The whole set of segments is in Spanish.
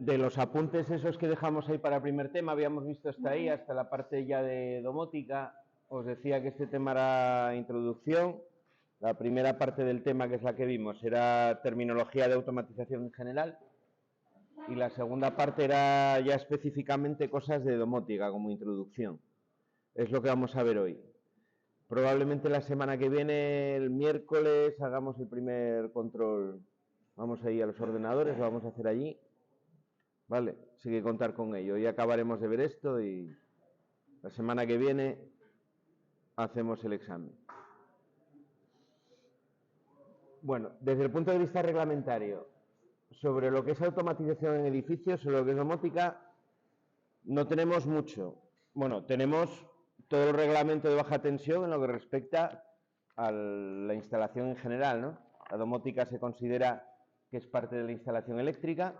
De los apuntes esos que dejamos ahí para el primer tema, habíamos visto hasta ahí, hasta la parte ya de domótica. Os decía que este tema era introducción. La primera parte del tema, que es la que vimos, era terminología de automatización en general. Y la segunda parte era ya específicamente cosas de domótica, como introducción. Es lo que vamos a ver hoy. Probablemente la semana que viene, el miércoles, hagamos el primer control. Vamos ahí a los ordenadores, lo vamos a hacer allí. Vale, sí que contar con ello. Y acabaremos de ver esto y la semana que viene hacemos el examen. Bueno, desde el punto de vista reglamentario, sobre lo que es automatización en edificios, sobre lo que es domótica, no tenemos mucho. Bueno, tenemos todo el reglamento de baja tensión en lo que respecta a la instalación en general, ¿no? La domótica se considera que es parte de la instalación eléctrica.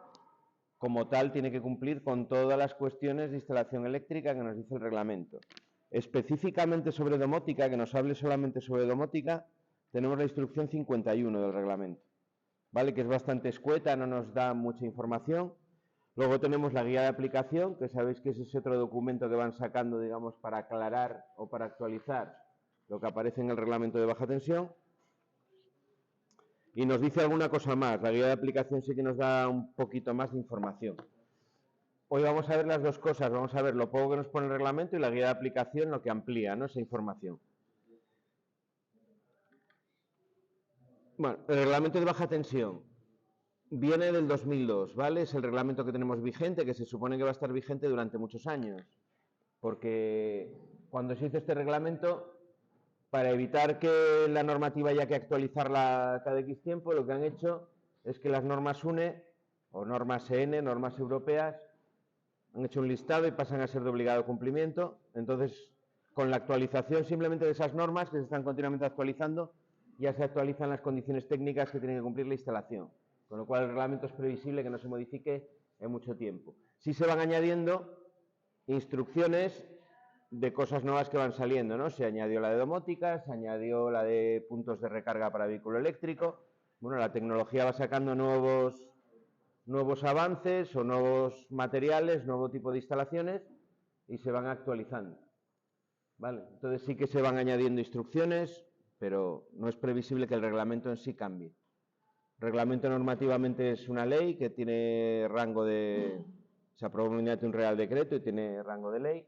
Como tal, tiene que cumplir con todas las cuestiones de instalación eléctrica que nos dice el reglamento. Específicamente sobre domótica, que nos hable solamente sobre domótica, tenemos la instrucción 51 del reglamento, ¿vale? Que es bastante escueta, no nos da mucha información. Luego tenemos la guía de aplicación, que sabéis que es ese otro documento que van sacando, digamos, para aclarar o para actualizar lo que aparece en el reglamento de baja tensión. Y nos dice alguna cosa más. La guía de aplicación sí que nos da un poquito más de información. Hoy vamos a ver las dos cosas. Vamos a ver lo poco que nos pone el reglamento y la guía de aplicación, lo que amplía, ¿no?, esa información. Bueno, el reglamento de baja tensión viene del 2002, ¿vale? Es el reglamento que tenemos vigente, que se supone que va a estar vigente durante muchos años. Porque cuando se hizo este reglamento, para evitar que la normativa haya que actualizarla cada X tiempo, lo que han hecho es que las normas UNE o normas EN, normas europeas, han hecho un listado y pasan a ser de obligado cumplimiento. Entonces, con la actualización simplemente de esas normas, que se están continuamente actualizando, ya se actualizan las condiciones técnicas que tiene que cumplir la instalación. Con lo cual el reglamento es previsible que no se modifique en mucho tiempo. Sí se van añadiendo instrucciones de cosas nuevas que van saliendo, ¿no? Se añadió la de domótica, se añadió la de puntos de recarga para vehículo eléctrico. Bueno, la tecnología va sacando nuevos avances o nuevos materiales, nuevo tipo de instalaciones y se van actualizando. ¿Vale? Entonces sí que se van añadiendo instrucciones, pero no es previsible que el reglamento en sí cambie. El reglamento normativamente es una ley que tiene rango de... Se aprobó mediante un real decreto y tiene rango de ley.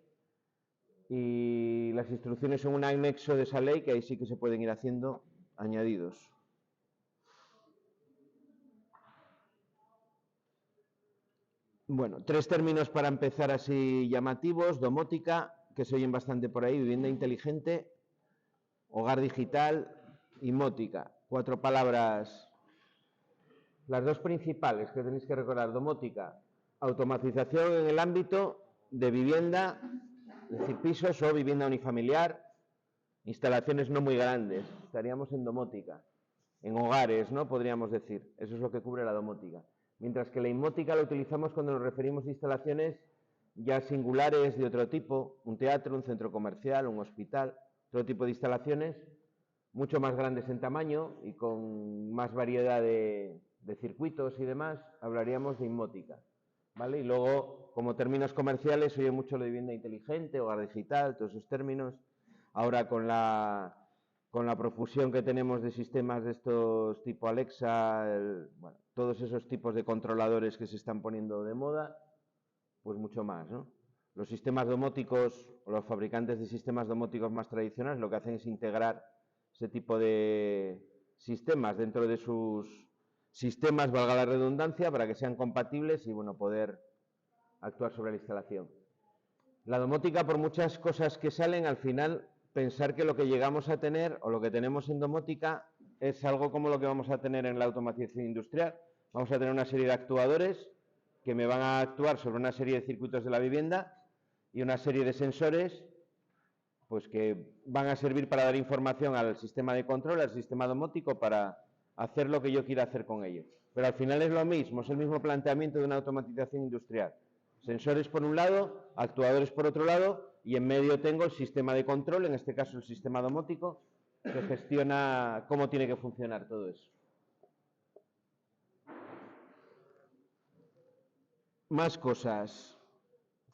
Y las instrucciones son un anexo de esa ley que ahí sí que se pueden ir haciendo añadidos. Bueno, tres términos para empezar así llamativos: domótica, que se oyen bastante por ahí, vivienda inteligente, hogar digital y mótica. Cuatro palabras, las dos principales que tenéis que recordar: domótica, automatización en el ámbito de vivienda, es decir, pisos o vivienda unifamiliar, instalaciones no muy grandes, estaríamos en domótica. En hogares, ¿no?, podríamos decir. Eso es lo que cubre la domótica. Mientras que la inmótica la utilizamos cuando nos referimos a instalaciones ya singulares de otro tipo, un teatro, un centro comercial, un hospital, otro tipo de instalaciones mucho más grandes en tamaño y con más variedad de circuitos y demás, hablaríamos de inmótica, ¿vale? Y luego, como términos comerciales, oye mucho la vivienda inteligente, hogar digital, todos esos términos. Ahora con la profusión que tenemos de sistemas de estos tipo Alexa, bueno, todos esos tipos de controladores que se están poniendo de moda, pues mucho más, ¿no? Los sistemas domóticos o los fabricantes de sistemas domóticos más tradicionales lo que hacen es integrar ese tipo de sistemas dentro de sus sistemas, valga la redundancia, para que sean compatibles y, bueno, poder actuar sobre la instalación. La domótica, por muchas cosas que salen, al final pensar que lo que llegamos a tener o lo que tenemos en domótica es algo como lo que vamos a tener en la automatización industrial. Vamos a tener una serie de actuadores que me van a actuar sobre una serie de circuitos de la vivienda y una serie de sensores, pues, que van a servir para dar información al sistema de control, al sistema domótico, para hacer lo que yo quiera hacer con ellos. Pero al final es lo mismo, es el mismo planteamiento de una automatización industrial. Sensores por un lado, actuadores por otro lado, y en medio tengo el sistema de control, en este caso el sistema domótico, que gestiona cómo tiene que funcionar todo eso. Más cosas.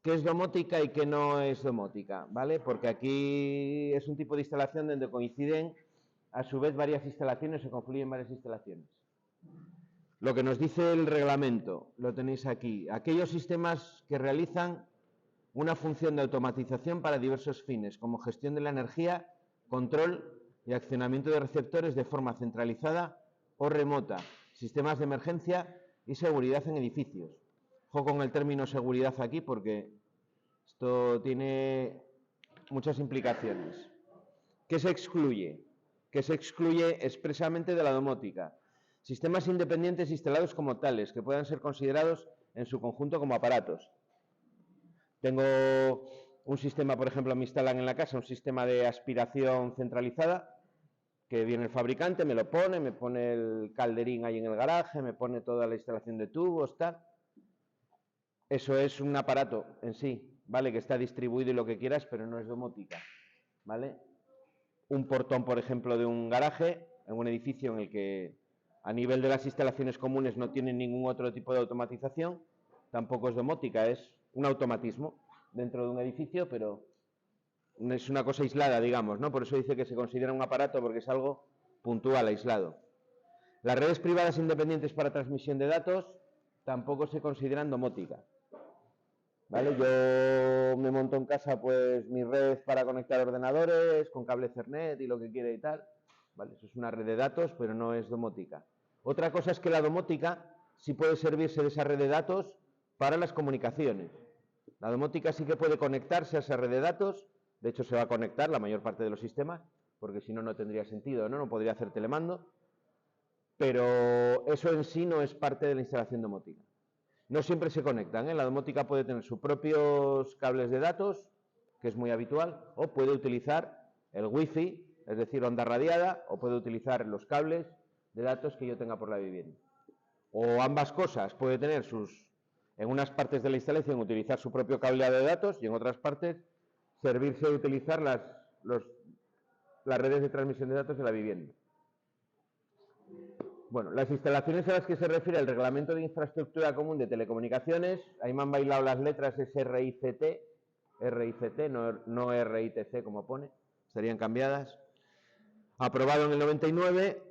¿Qué es domótica y qué no es domótica? ¿Vale? Porque aquí es un tipo de instalación donde coinciden a su vez varias instalaciones o confluyen varias instalaciones. Lo que nos dice el reglamento, lo tenéis aquí. Aquellos sistemas que realizan una función de automatización para diversos fines, como gestión de la energía, control y accionamiento de receptores de forma centralizada o remota, sistemas de emergencia y seguridad en edificios. Ojo con el término seguridad aquí porque esto tiene muchas implicaciones. ¿Qué se excluye? Que se excluye expresamente de la domótica. Sistemas independientes instalados como tales, que puedan ser considerados en su conjunto como aparatos. Tengo un sistema, por ejemplo, me instalan en la casa un sistema de aspiración centralizada, que viene el fabricante, me pone el calderín ahí en el garaje, me pone toda la instalación de tubos, tal. Eso es un aparato en sí, ¿vale? Que está distribuido y lo que quieras, pero no es domótica, ¿vale? Un portón, por ejemplo, de un garaje, en un edificio en el que a nivel de las instalaciones comunes no tienen ningún otro tipo de automatización, tampoco es domótica, es un automatismo dentro de un edificio, pero es una cosa aislada, digamos, ¿no? Por eso dice que se considera un aparato porque es algo puntual, aislado. Las redes privadas independientes para transmisión de datos tampoco se consideran domótica, ¿vale? Yo me monto en casa pues mi red para conectar ordenadores con cable Ethernet y lo que quiera y tal, ¿vale? Eso es una red de datos, pero no es domótica. Otra cosa es que la domótica sí puede servirse de esa red de datos para las comunicaciones. La domótica sí que puede conectarse a esa red de datos, de hecho se va a conectar la mayor parte de los sistemas, porque si no, no tendría sentido, ¿no? No podría hacer telemando, pero eso en sí no es parte de la instalación domótica. No siempre se conectan, ¿eh? La domótica puede tener sus propios cables de datos, que es muy habitual, o puede utilizar el wifi, es decir, onda radiada, o puede utilizar los cables de datos que yo tenga por la vivienda. O ambas cosas, puede tener en unas partes de la instalación utilizar su propio cable de datos y en otras partes servirse de utilizar las redes de transmisión de datos de la vivienda. Bueno, las instalaciones a las que se refiere el Reglamento de Infraestructura Común de Telecomunicaciones, ahí me han bailado las letras, es RICT, no RITC como pone, estarían cambiadas. Aprobado en el 99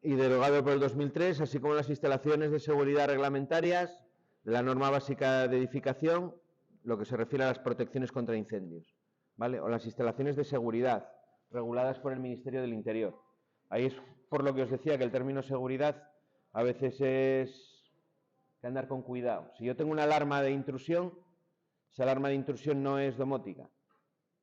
y derogado por el 2003, así como las instalaciones de seguridad reglamentarias de la norma básica de edificación, lo que se refiere a las protecciones contra incendios, ¿vale? O las instalaciones de seguridad reguladas por el Ministerio del Interior. Ahí es por lo que os decía que el término seguridad a veces es que andar con cuidado. Si yo tengo una alarma de intrusión, esa alarma de intrusión no es domótica.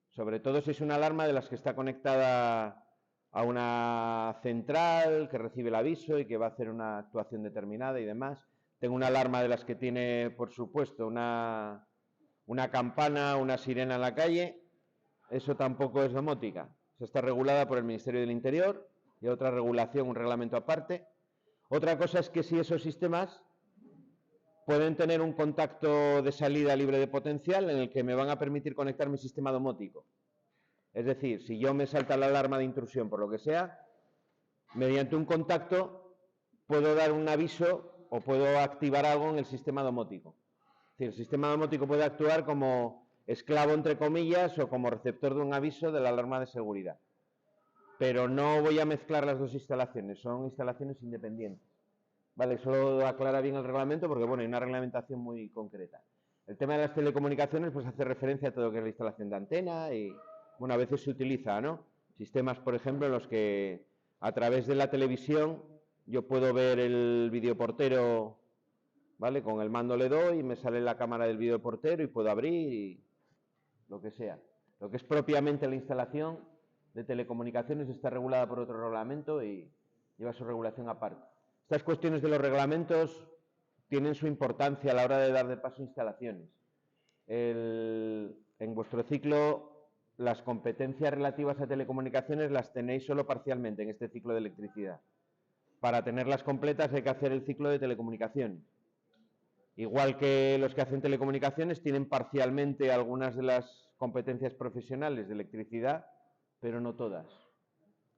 Sobre todo si es una alarma de las que está conectada a una central que recibe el aviso y que va a hacer una actuación determinada y demás. Tengo una alarma de las que tiene, por supuesto, una campana, una sirena en la calle. Eso tampoco es domótica. Eso está regulada por el Ministerio del Interior y otra regulación, un reglamento aparte. Otra cosa es que si esos sistemas pueden tener un contacto de salida libre de potencial en el que me van a permitir conectar mi sistema domótico. Es decir, si yo me salta la alarma de intrusión por lo que sea, mediante un contacto puedo dar un aviso o puedo activar algo en el sistema domótico. Es decir, el sistema domótico puede actuar como esclavo, entre comillas, o como receptor de un aviso de la alarma de seguridad. Pero no voy a mezclar las dos instalaciones, son instalaciones independientes. Vale, eso aclara bien el reglamento porque, bueno, hay una reglamentación muy concreta. El tema de las telecomunicaciones, pues hace referencia a todo lo que es la instalación de antena y, bueno, a veces se utiliza, ¿no? Sistemas, por ejemplo, en los que a través de la televisión yo puedo ver el videoportero, ¿vale? Con el mando le doy y me sale la cámara del videoportero y puedo abrir y lo que sea. Lo que es propiamente la instalación de telecomunicaciones está regulada por otro reglamento y lleva su regulación aparte. Estas cuestiones de los reglamentos tienen su importancia a la hora de dar de paso instalaciones. En vuestro ciclo, las competencias relativas a telecomunicaciones las tenéis solo parcialmente en este ciclo de electricidad. Para tenerlas completas hay que hacer el ciclo de telecomunicaciones. Igual que los que hacen telecomunicaciones tienen parcialmente algunas de las competencias profesionales de electricidad, pero no todas.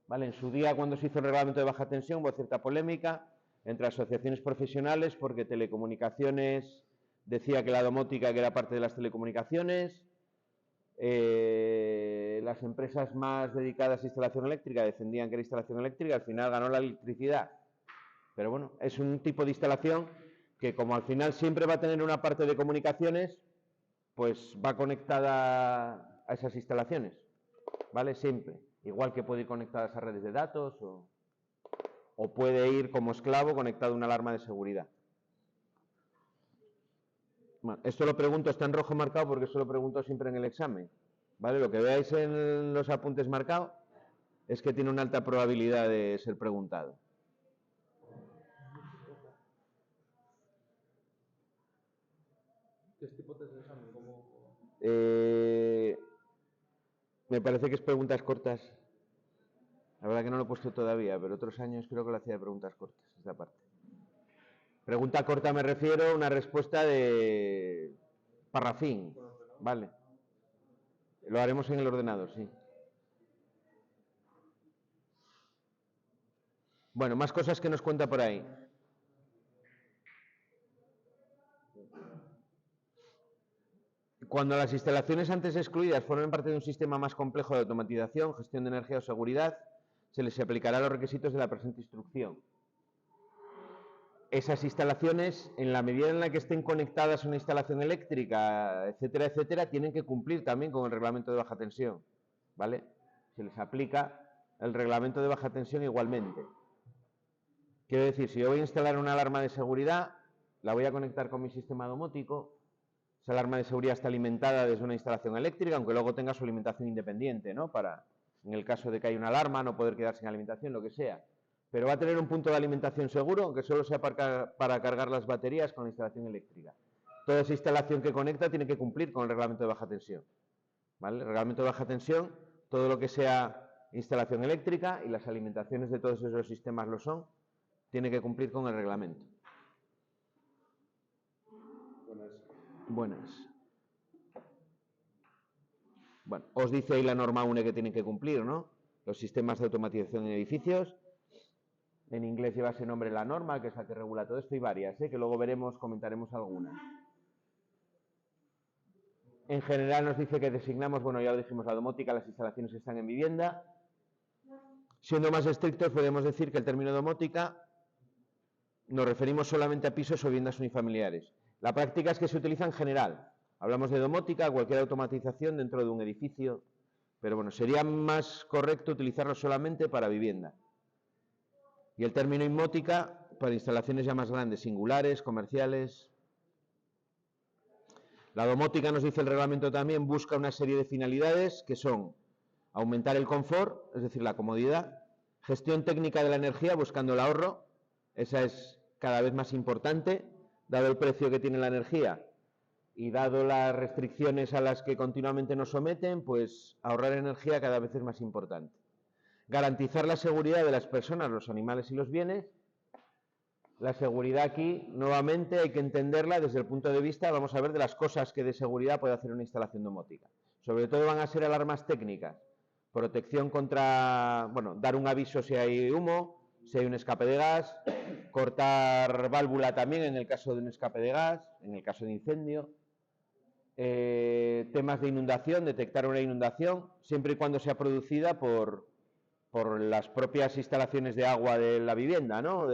¿Vale? En su día, cuando se hizo el reglamento de baja tensión, hubo cierta polémica entre asociaciones profesionales porque telecomunicaciones decía que la domótica que era parte de las telecomunicaciones. Las empresas más dedicadas a instalación eléctrica defendían que era instalación eléctrica, al final ganó la electricidad. Pero bueno, es un tipo de instalación que, como al final siempre va a tener una parte de comunicaciones, pues va conectada a esas instalaciones, ¿vale? Siempre. Igual que puede ir conectada a esas redes de datos o puede ir como esclavo conectado a una alarma de seguridad. Bueno, esto lo pregunto, está en rojo marcado porque esto lo pregunto siempre en el examen, ¿vale? Lo que veáis en los apuntes marcados es que tiene una alta probabilidad de ser preguntado. ¿Qué tipo de examen? Me parece que es preguntas cortas. La verdad que no lo he puesto todavía, pero otros años creo que lo hacía de preguntas cortas, esta parte. Pregunta corta me refiero a una respuesta de parrafín, ¿vale? Lo haremos en el ordenador, sí. Bueno, más cosas que nos cuenta por ahí. Cuando las instalaciones antes excluidas formen parte de un sistema más complejo de automatización, gestión de energía o seguridad, se les aplicará los requisitos de la presente instrucción. Esas instalaciones, en la medida en la que estén conectadas a una instalación eléctrica, etcétera, etcétera, tienen que cumplir también con el reglamento de baja tensión, ¿vale? Se les aplica el reglamento de baja tensión igualmente. Quiero decir, si yo voy a instalar una alarma de seguridad, la voy a conectar con mi sistema domótico. Esa alarma de seguridad está alimentada desde una instalación eléctrica, aunque luego tenga su alimentación independiente, ¿no? Para, en el caso de que haya una alarma, no poder quedar sin alimentación, lo que sea. Pero va a tener un punto de alimentación seguro, aunque solo sea para cargar las baterías con la instalación eléctrica. Toda esa instalación que conecta tiene que cumplir con el reglamento de baja tensión, ¿vale? El reglamento de baja tensión, todo lo que sea instalación eléctrica y las alimentaciones de todos esos sistemas lo son, tiene que cumplir con el reglamento. Buenas. Bueno, os dice ahí la norma UNE que tienen que cumplir, ¿no? Los sistemas de automatización en edificios. En inglés lleva ese nombre la norma, que es la que regula todo esto, y varias, que luego veremos, comentaremos algunas. En general nos dice que designamos, bueno, ya lo dijimos, la domótica, las instalaciones que están en vivienda. Siendo más estrictos, podemos decir que el término domótica nos referimos solamente a pisos o viviendas unifamiliares. La práctica es que se utiliza en general. Hablamos de domótica, cualquier automatización dentro de un edificio, pero bueno, sería más correcto utilizarlo solamente para vivienda. Y el término inmótica para instalaciones ya más grandes, singulares, comerciales. La domótica, nos dice el reglamento también, busca una serie de finalidades que son aumentar el confort, es decir, la comodidad, gestión técnica de la energía buscando el ahorro, esa es cada vez más importante, dado el precio que tiene la energía y dado las restricciones a las que continuamente nos someten, pues ahorrar energía cada vez es más importante. Garantizar la seguridad de las personas, los animales y los bienes. La seguridad aquí, nuevamente, hay que entenderla desde el punto de vista, vamos a ver, de las cosas que de seguridad puede hacer una instalación domótica. Sobre todo van a ser alarmas técnicas, protección contra, bueno, dar un aviso si hay humo, si hay un escape de gas, cortar válvula también en el caso de un escape de gas, en el caso de incendio. Temas de inundación, detectar una inundación, siempre y cuando sea producida por las propias instalaciones de agua de la vivienda, ¿no?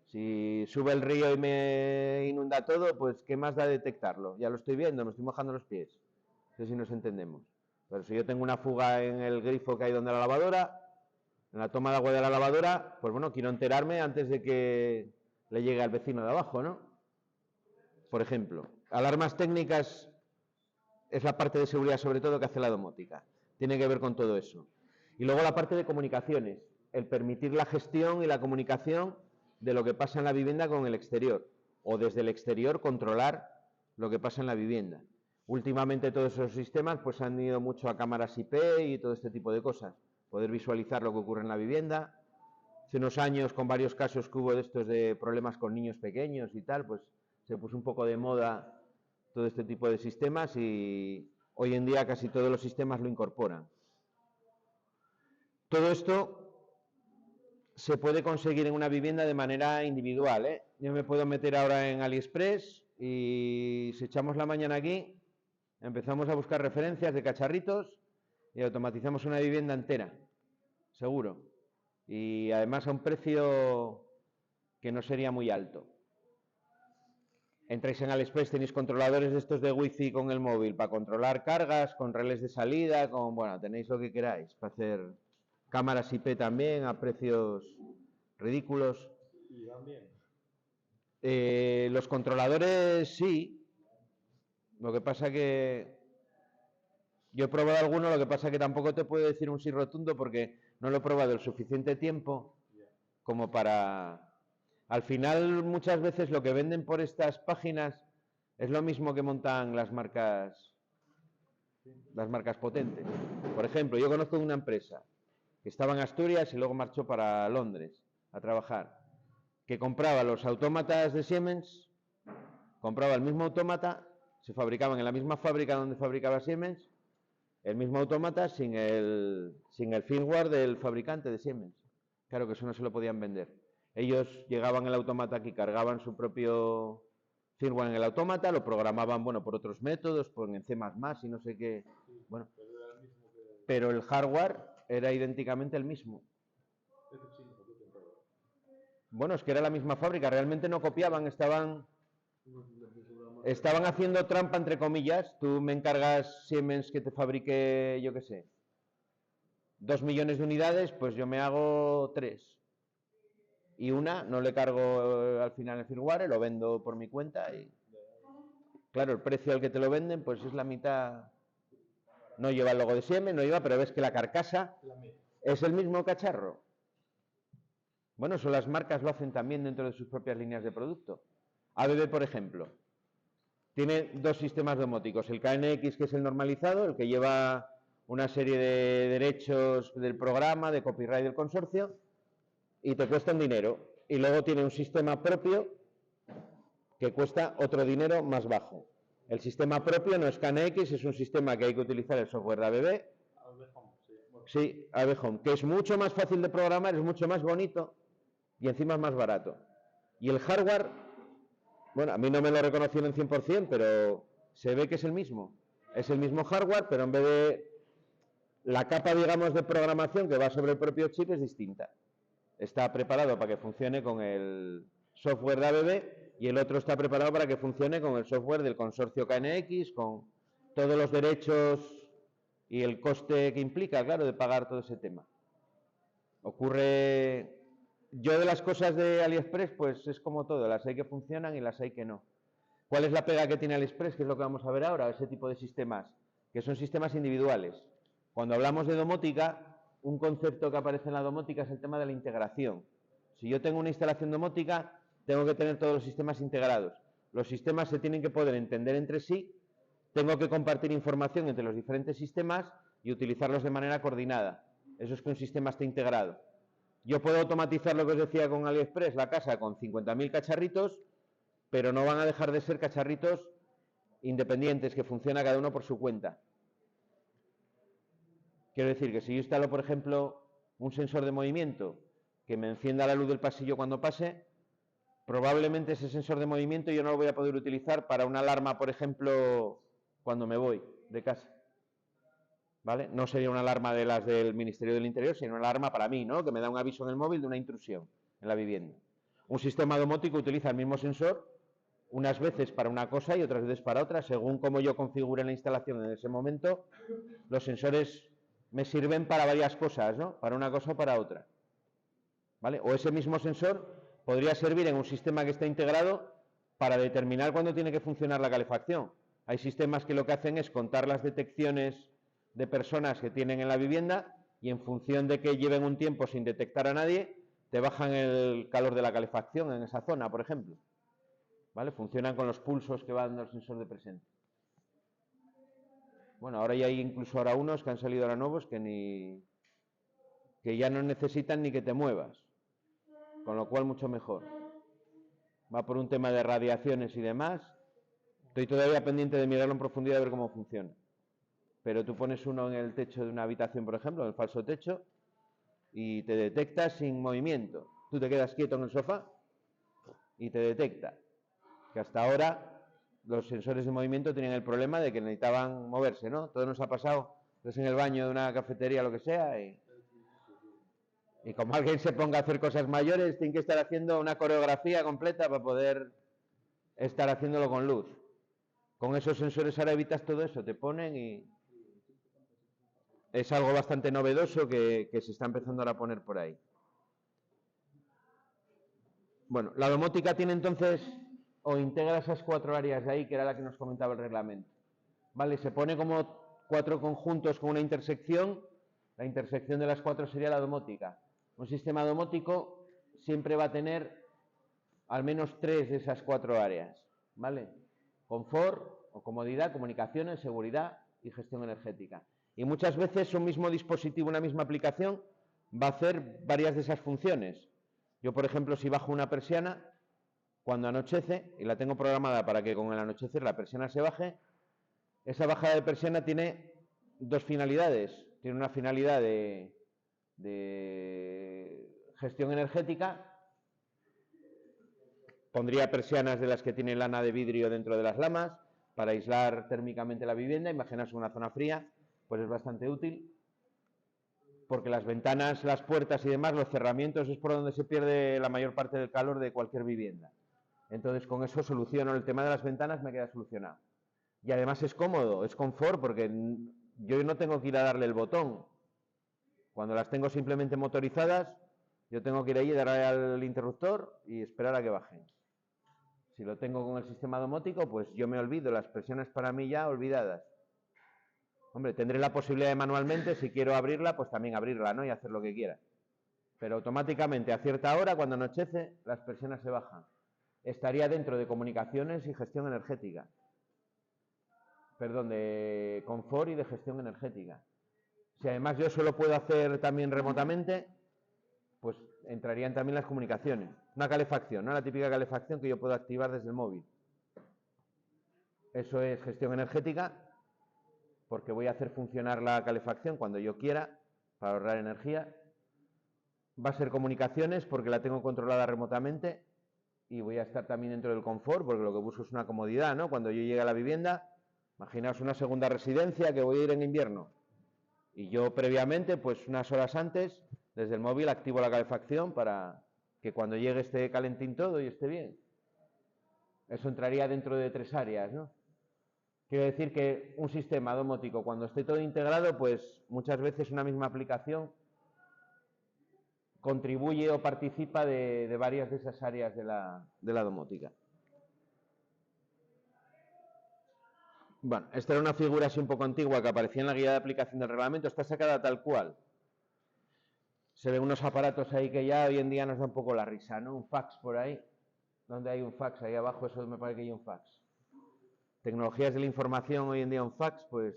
Si sube el río y me inunda todo, pues ¿qué más da detectarlo? Ya lo estoy viendo, me estoy mojando los pies. No sé si nos entendemos. Pero si yo tengo una fuga en el grifo que hay donde la lavadora, en la toma de agua de la lavadora, pues bueno, quiero enterarme antes de que le llegue al vecino de abajo, ¿no? Por ejemplo, alarmas técnicas es la parte de seguridad sobre todo que hace la domótica. Tiene que ver con todo eso. Y luego la parte de comunicaciones, el permitir la gestión y la comunicación de lo que pasa en la vivienda con el exterior, o desde el exterior controlar lo que pasa en la vivienda. Últimamente todos esos sistemas pues han ido mucho a cámaras IP y todo este tipo de cosas, poder visualizar lo que ocurre en la vivienda. Hace unos años, con varios casos que hubo de estos de problemas con niños pequeños y tal, pues se puso un poco de moda todo este tipo de sistemas y hoy en día casi todos los sistemas lo incorporan. Todo esto se puede conseguir en una vivienda de manera individual, Yo me puedo meter ahora en AliExpress y si echamos la mañana aquí, empezamos a buscar referencias de cacharritos y automatizamos una vivienda entera, seguro. Y además a un precio que no sería muy alto. Entráis en AliExpress, tenéis controladores de estos de Wi-Fi con el móvil para controlar cargas, con relés de salida, bueno, tenéis lo que queráis para hacer cámaras IP también a precios ridículos. ¿Y van bien? Los controladores sí, lo que pasa que yo he probado alguno, lo que pasa que tampoco te puedo decir un sí rotundo porque no lo he probado el suficiente tiempo como para... Al final, muchas veces lo que venden por estas páginas es lo mismo que montan las marcas potentes. Por ejemplo, yo conozco una empresa que estaba en Asturias y luego marchó para Londres a trabajar, que compraba los autómatas de Siemens, compraba el mismo autómata, se fabricaban en la misma fábrica donde fabricaba Siemens, el mismo autómata sin el firmware del fabricante de Siemens. Claro que eso no se lo podían vender. Ellos llegaban el autómata aquí, cargaban su propio firmware en el autómata, lo programaban, bueno, por otros métodos, en C++ y no sé qué. Bueno, pero el hardware era idénticamente el mismo. Bueno, es que era la misma fábrica, realmente no copiaban, estaban haciendo trampa, entre comillas. Tú me encargas Siemens que te fabrique, yo qué sé, 2 millones de unidades, pues yo me hago 3. Y una no le cargo al final el firmware, lo vendo por mi cuenta y... Claro, el precio al que te lo venden, pues es la mitad. No lleva el logo de Siemens, no lleva, pero ves que la carcasa es el mismo cacharro. Bueno, eso las marcas lo hacen también dentro de sus propias líneas de producto. ABB, por ejemplo, tiene 2 sistemas domóticos. El KNX, que es el normalizado, el que lleva una serie de derechos del programa, de copyright del consorcio, y te cuesta un dinero. Y luego tiene un sistema propio que cuesta otro dinero más bajo. El sistema propio no es KNX, es un sistema que hay que utilizar el software de ABB. Sí, ABB Home, que es mucho más fácil de programar, es mucho más bonito y encima es más barato. Y el hardware, bueno, a mí no me lo reconocieron 100%, pero se ve que es el mismo. Es el mismo hardware, pero en vez de la capa, digamos, de programación que va sobre el propio chip es distinta. Está preparado para que funcione con el software de ABB y el otro está preparado para que funcione con el software del consorcio KNX, con todos los derechos y el coste que implica, claro, de pagar todo ese tema. Ocurre... Yo de las cosas de AliExpress, pues es como todo, las hay que funcionan y las hay que no. ¿Cuál es la pega que tiene AliExpress? Que es lo que vamos a ver ahora, ese tipo de sistemas, que son sistemas individuales. Cuando hablamos de domótica, un concepto que aparece en la domótica es el tema de la integración. Si yo tengo una instalación domótica, tengo que tener todos los sistemas integrados. Los sistemas se tienen que poder entender entre sí, tengo que compartir información entre los diferentes sistemas y utilizarlos de manera coordinada. Eso es que un sistema esté integrado. Yo puedo automatizar lo que os decía con AliExpress, la casa con 50.000 cacharritos, pero no van a dejar de ser cacharritos independientes, que funciona cada uno por su cuenta. Quiero decir que si yo instalo, por ejemplo, un sensor de movimiento que me encienda la luz del pasillo cuando pase, probablemente ese sensor de movimiento yo no lo voy a poder utilizar para una alarma, por ejemplo, cuando me voy de casa. ¿Vale? No sería una alarma de las del Ministerio del Interior, sino una alarma para mí, ¿no? Que me da un aviso en el móvil de una intrusión en la vivienda. Un sistema domótico utiliza el mismo sensor, unas veces para una cosa y otras veces para otra, según cómo yo configure la instalación en ese momento. Los sensores me sirven para varias cosas, ¿no? Para una cosa o para otra. ¿Vale? O ese mismo sensor podría servir en un sistema que está integrado para determinar cuándo tiene que funcionar la calefacción. Hay sistemas que lo que hacen es contar las detecciones de personas que tienen en la vivienda y en función de que lleven un tiempo sin detectar a nadie, te bajan el calor de la calefacción en esa zona, por ejemplo. ¿Vale? Funcionan con los pulsos que va dando el sensor de presencia. Bueno, ahora ya hay incluso ahora unos que han salido ahora nuevos que ya no necesitan ni que te muevas, con lo cual mucho mejor. Va por un tema de radiaciones y demás. Estoy todavía pendiente de mirarlo en profundidad a ver cómo funciona. Pero tú pones uno en el techo de una habitación, por ejemplo, en el falso techo, y te detecta sin movimiento. Tú te quedas quieto en el sofá y te detecta. Que hasta ahora los sensores de movimiento tenían el problema de que necesitaban moverse, ¿no? Todo nos ha pasado, estás en el baño de una cafetería, lo que sea, y como alguien se ponga a hacer cosas mayores, tiene que estar haciendo una coreografía completa para poder estar haciéndolo con luz. Con esos sensores ahora evitas todo eso, te ponen y es algo bastante novedoso que se está empezando ahora a poner por ahí. Bueno, la domótica tiene entonces, o integra esas 4 áreas de ahí, que era la que nos comentaba el reglamento. Vale, se pone como 4 conjuntos con una intersección. La intersección de las 4 sería la domótica. Un sistema domótico siempre va a tener al menos 3 de esas 4 áreas, ¿vale? Confort o comodidad, comunicaciones, seguridad y gestión energética. Y muchas veces un mismo dispositivo, una misma aplicación, va a hacer varias de esas funciones. Yo, por ejemplo, si bajo una persiana, cuando anochece, y la tengo programada para que con el anochecer la persiana se baje, esa bajada de persiana tiene 2 finalidades. Tiene una finalidad de gestión energética. Pondría persianas de las que tienen lana de vidrio dentro de las lamas para aislar térmicamente la vivienda. Imaginaos una zona fría, pues es bastante útil. Porque las ventanas, las puertas y demás, los cerramientos es por donde se pierde la mayor parte del calor de cualquier vivienda. Entonces con eso soluciono el tema de las ventanas, me queda solucionado. Y además es cómodo, es confort, porque yo no tengo que ir a darle el botón. Cuando las tengo simplemente motorizadas, yo tengo que ir ahí, darle al interruptor y esperar a que bajen. Si lo tengo con el sistema domótico, pues yo me olvido, las presiones para mí ya olvidadas. Hombre, tendré la posibilidad de manualmente, si quiero abrirla, pues también abrirla, ¿no? Y hacer lo que quiera. Pero automáticamente, a cierta hora, cuando anochece, las persianas se bajan. Estaría dentro de comunicaciones y gestión energética. Perdón, de confort y de gestión energética. Si además yo eso lo puedo hacer también remotamente, pues entrarían también las comunicaciones. Una calefacción, ¿no? La típica calefacción que yo puedo activar desde el móvil. Eso es gestión energética, porque voy a hacer funcionar la calefacción cuando yo quiera, para ahorrar energía. Va a ser comunicaciones, porque la tengo controlada remotamente, y voy a estar también dentro del confort, porque lo que busco es una comodidad, ¿no? Cuando yo llegue a la vivienda, imaginaos una segunda residencia que voy a ir en invierno, y yo previamente, pues unas horas antes, desde el móvil activo la calefacción para que cuando llegue esté calentín todo y esté bien. Eso entraría dentro de 3 áreas, ¿no? Quiero decir que un sistema domótico, cuando esté todo integrado, pues muchas veces una misma aplicación contribuye o participa de varias de esas áreas de la domótica. Bueno, esta era una figura así un poco antigua que aparecía en la guía de aplicación del reglamento, está sacada tal cual. Se ven unos aparatos ahí que ya hoy en día nos da un poco la risa, ¿no? Un fax por ahí. ¿Dónde hay un fax? Ahí abajo, eso me parece que hay un fax. Tecnologías de la información, hoy en día un fax, pues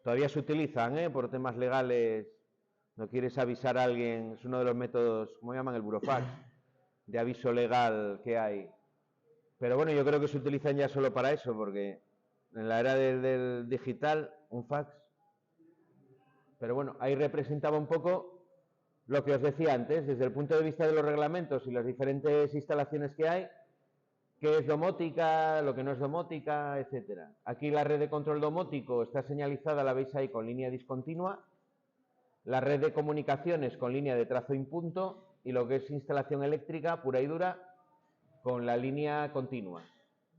todavía se utilizan, por temas legales. No quieres avisar a alguien, es uno de los métodos, ¿cómo llaman? El burofax, de aviso legal que hay. Pero bueno, yo creo que se utilizan ya solo para eso, porque en la era del digital, un fax. Pero bueno, ahí representaba un poco lo que os decía antes, desde el punto de vista de los reglamentos y las diferentes instalaciones que hay, qué es domótica, lo que no es domótica, etcétera. Aquí la red de control domótico está señalizada, la veis ahí, con línea discontinua. La red de comunicaciones con línea de trazo impunto y lo que es instalación eléctrica pura y dura con la línea continua,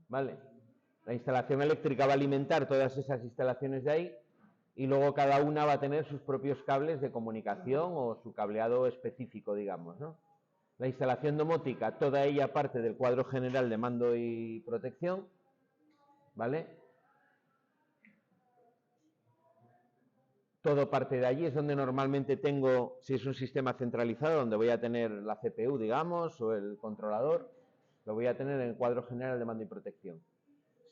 ¿vale? La instalación eléctrica va a alimentar todas esas instalaciones de ahí y luego cada una va a tener sus propios cables de comunicación o su cableado específico, digamos, ¿no? La instalación domótica, toda ella parte del cuadro general de mando y protección, ¿vale? Todo parte de allí, es donde normalmente tengo, si es un sistema centralizado, donde voy a tener la CPU, digamos, o el controlador, lo voy a tener en el cuadro general de mando y protección.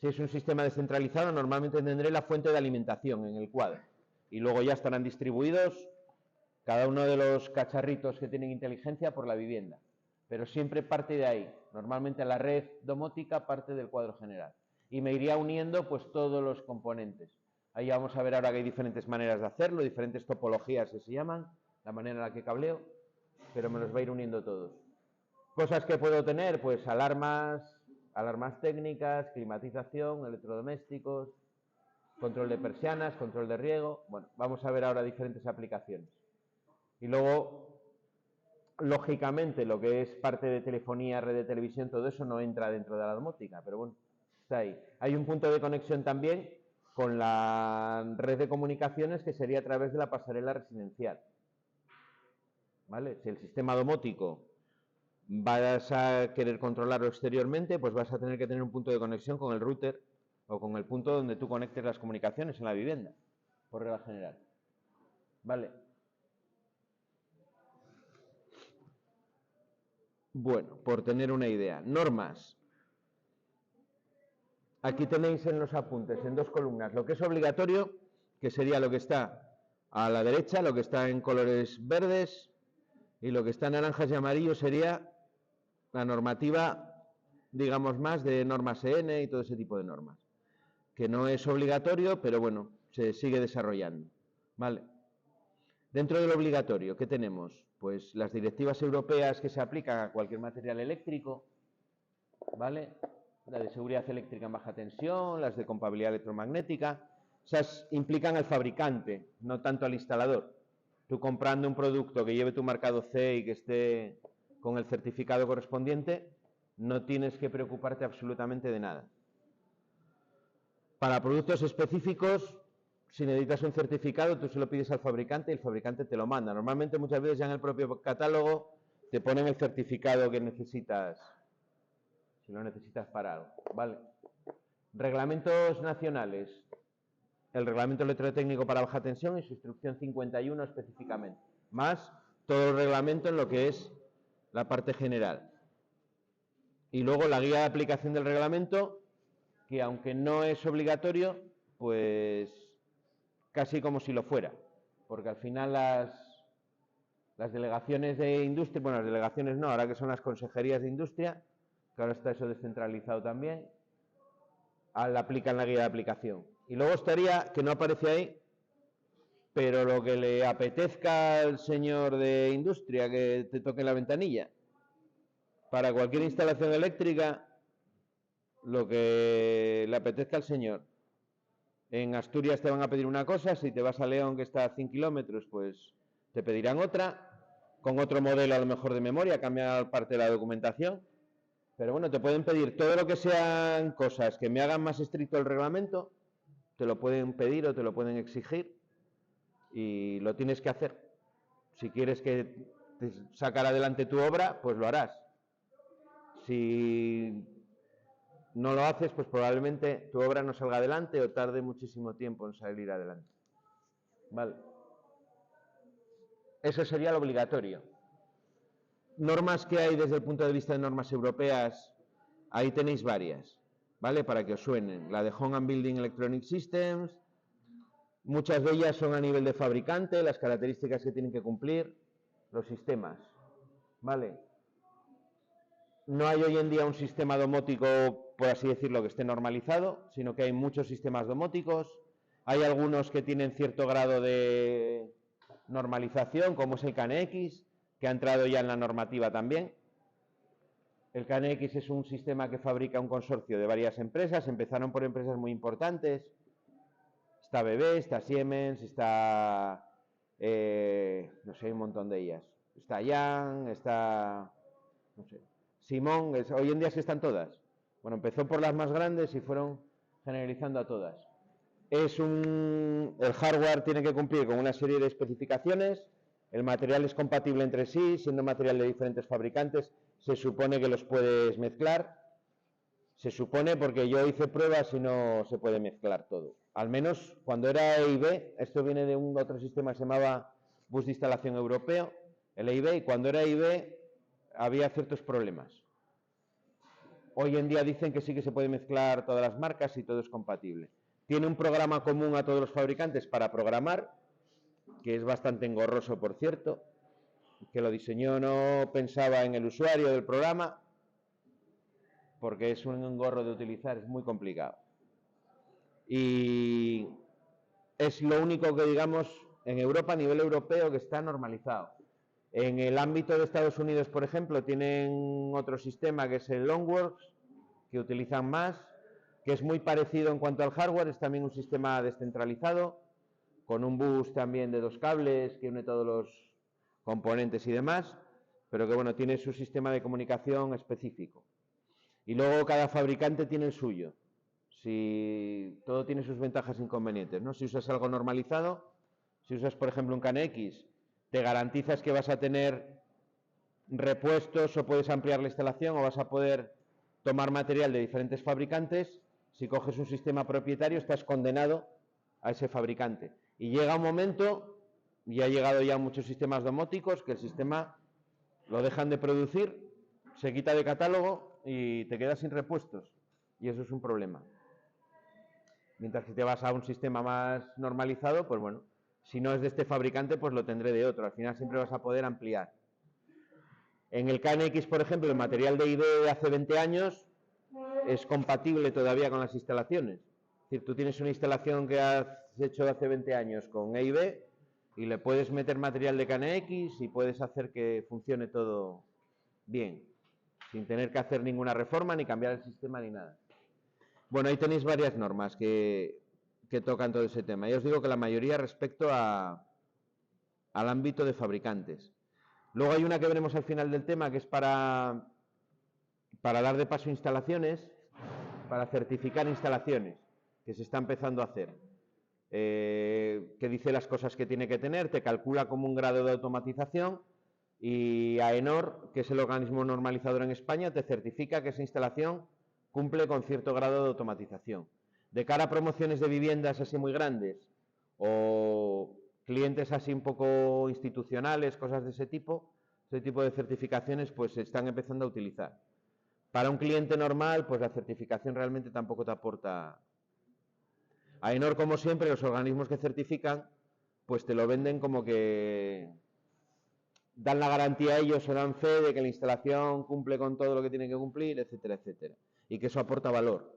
Si es un sistema descentralizado, normalmente tendré la fuente de alimentación en el cuadro. Y luego ya estarán distribuidos cada uno de los cacharritos que tienen inteligencia por la vivienda. Pero siempre parte de ahí. Normalmente la red domótica parte del cuadro general. Y me iría uniendo pues todos los componentes. Ahí vamos a ver ahora que hay diferentes maneras de hacerlo, diferentes topologías que se llaman, la manera en la que cableo, pero me los va a ir uniendo todos. Cosas que puedo tener, pues alarmas alarmas técnicas, climatización, electrodomésticos, control de persianas, control de riego. Bueno, vamos a ver ahora diferentes aplicaciones. Y luego, lógicamente, lo que es parte de telefonía, red de televisión, todo eso no entra dentro de la domótica, pero bueno, está ahí. Hay un punto de conexión también con la red de comunicaciones, que sería a través de la pasarela residencial. ¿Vale? Si el sistema domótico vas a querer controlarlo exteriormente, pues vas a tener que tener un punto de conexión con el router o con el punto donde tú conectes las comunicaciones en la vivienda, por regla general. ¿Vale? Bueno, por tener una idea. Normas. Aquí tenéis en los apuntes, en 2 columnas, lo que es obligatorio, que sería lo que está a la derecha, lo que está en colores verdes, y lo que está en naranjas y amarillos sería la normativa, digamos, más de normas EN y todo ese tipo de normas, que no es obligatorio, pero bueno, se sigue desarrollando. ¿Vale? Dentro del obligatorio, ¿qué tenemos? Pues las directivas europeas que se aplican a cualquier material eléctrico, ¿vale? La de seguridad eléctrica en baja tensión, las de compatibilidad electromagnética, esas implican al fabricante, no tanto al instalador. Tú comprando un producto que lleve tu marcado C y que esté con el certificado correspondiente, no tienes que preocuparte absolutamente de nada. Para productos específicos, si necesitas un certificado, tú se lo pides al fabricante y el fabricante te lo manda. Normalmente, muchas veces ya en el propio catálogo te ponen el certificado que necesitas, si lo necesitas para algo. ¿Vale? Reglamentos nacionales. El reglamento electrotécnico para baja tensión y su instrucción 51 específicamente, más todo el reglamento en lo que es la parte general. Y luego la guía de aplicación del reglamento, que aunque no es obligatorio, pues casi como si lo fuera, porque al final las delegaciones de industria, bueno, las delegaciones no, ahora que son las consejerías de industria, que ahora está eso descentralizado también, aplican la guía de aplicación. Y luego estaría, que no aparece ahí, pero lo que le apetezca al señor de industria que te toque la ventanilla. Para cualquier instalación eléctrica, lo que le apetezca al señor. En Asturias te van a pedir una cosa, si te vas a León, que está a 100 kilómetros, pues te pedirán otra, con otro modelo a lo mejor de memoria, cambiar parte de la documentación. Pero bueno, te pueden pedir todo lo que sean cosas que me hagan más estricto el reglamento, te lo pueden pedir o te lo pueden exigir y lo tienes que hacer. Si quieres que te sacar adelante tu obra, pues lo harás. Si no lo haces, pues probablemente tu obra no salga adelante o tarde muchísimo tiempo en salir adelante. Vale. Eso sería lo obligatorio. Normas que hay desde el punto de vista de normas europeas, ahí tenéis varias, ¿vale? Para que os suenen. La de Home and Building Electronic Systems, muchas de ellas son a nivel de fabricante, las características que tienen que cumplir los sistemas, ¿vale? No hay hoy en día un sistema domótico, por así decirlo, que esté normalizado, sino que hay muchos sistemas domóticos. Hay algunos que tienen cierto grado de normalización, como es el KNX, que ha entrado ya en la normativa también. El KNX es un sistema que fabrica un consorcio de varias empresas. Empezaron por empresas muy importantes. Está BB, está Siemens, está... no sé, un montón de ellas. Está Young, está... no sé... Simón, hoy en día sí están todas. Bueno, empezó por las más grandes y fueron generalizando a todas. El hardware tiene que cumplir con una serie de especificaciones, el material es compatible entre sí, siendo material de diferentes fabricantes, se supone que los puedes mezclar. Se supone porque yo hice pruebas y no se puede mezclar todo. Al menos cuando era EIB, esto viene de un otro sistema que se llamaba Bus de Instalación Europeo, el EIB, y cuando era EIB había ciertos problemas. Hoy en día dicen que sí que se puede mezclar todas las marcas y todo es compatible. Tiene un programa común a todos los fabricantes para programar, que es bastante engorroso, por cierto, que lo diseñó no pensaba en el usuario del programa, porque es un engorro de utilizar, es muy complicado. Y es lo único que, digamos, en Europa, a nivel europeo, que está normalizado. En el ámbito de Estados Unidos, por ejemplo, tienen otro sistema que es el Longworks, que utilizan más, que es muy parecido en cuanto al hardware, es también un sistema descentralizado, con un bus también de 2 cables que une todos los componentes y demás, pero que bueno, tiene su sistema de comunicación específico. Y luego cada fabricante tiene el suyo. Si todo tiene sus ventajas e inconvenientes, ¿no? Si usas algo normalizado, si usas por ejemplo un KNX, te garantizas que vas a tener repuestos o puedes ampliar la instalación o vas a poder tomar material de diferentes fabricantes. Si coges un sistema propietario estás condenado a ese fabricante. Y llega un momento, y ha llegado ya muchos sistemas domóticos, que el sistema lo dejan de producir, se quita de catálogo y te quedas sin repuestos. Y eso es un problema. Mientras que te vas a un sistema más normalizado, pues bueno, si no es de este fabricante, pues lo tendré de otro. Al final siempre vas a poder ampliar. En el KNX, por ejemplo, el material de IB de hace 20 años es compatible todavía con las instalaciones. Es decir, tú tienes una instalación que has hecho hace 20 años con EIB y le puedes meter material de KNX y puedes hacer que funcione todo bien, sin tener que hacer ninguna reforma, ni cambiar el sistema, ni nada. Bueno, ahí tenéis varias normas que tocan todo ese tema. Ya os digo que la mayoría respecto al ámbito de fabricantes. Luego hay una que veremos al final del tema, que es para dar de paso instalaciones, para certificar instalaciones, que se está empezando a hacer. Que dice las cosas que tiene que tener, te calcula como un grado de automatización y AENOR, que es el organismo normalizador en España, te certifica que esa instalación cumple con cierto grado de automatización. De cara a promociones de viviendas así muy grandes o clientes así un poco institucionales, cosas de ese tipo de certificaciones pues se están empezando a utilizar. Para un cliente normal, pues la certificación realmente tampoco te aporta. AENOR, como siempre, los organismos que certifican, pues te lo venden como que dan la garantía a ellos o dan fe de que la instalación cumple con todo lo que tiene que cumplir, etcétera, etcétera. Y que eso aporta valor.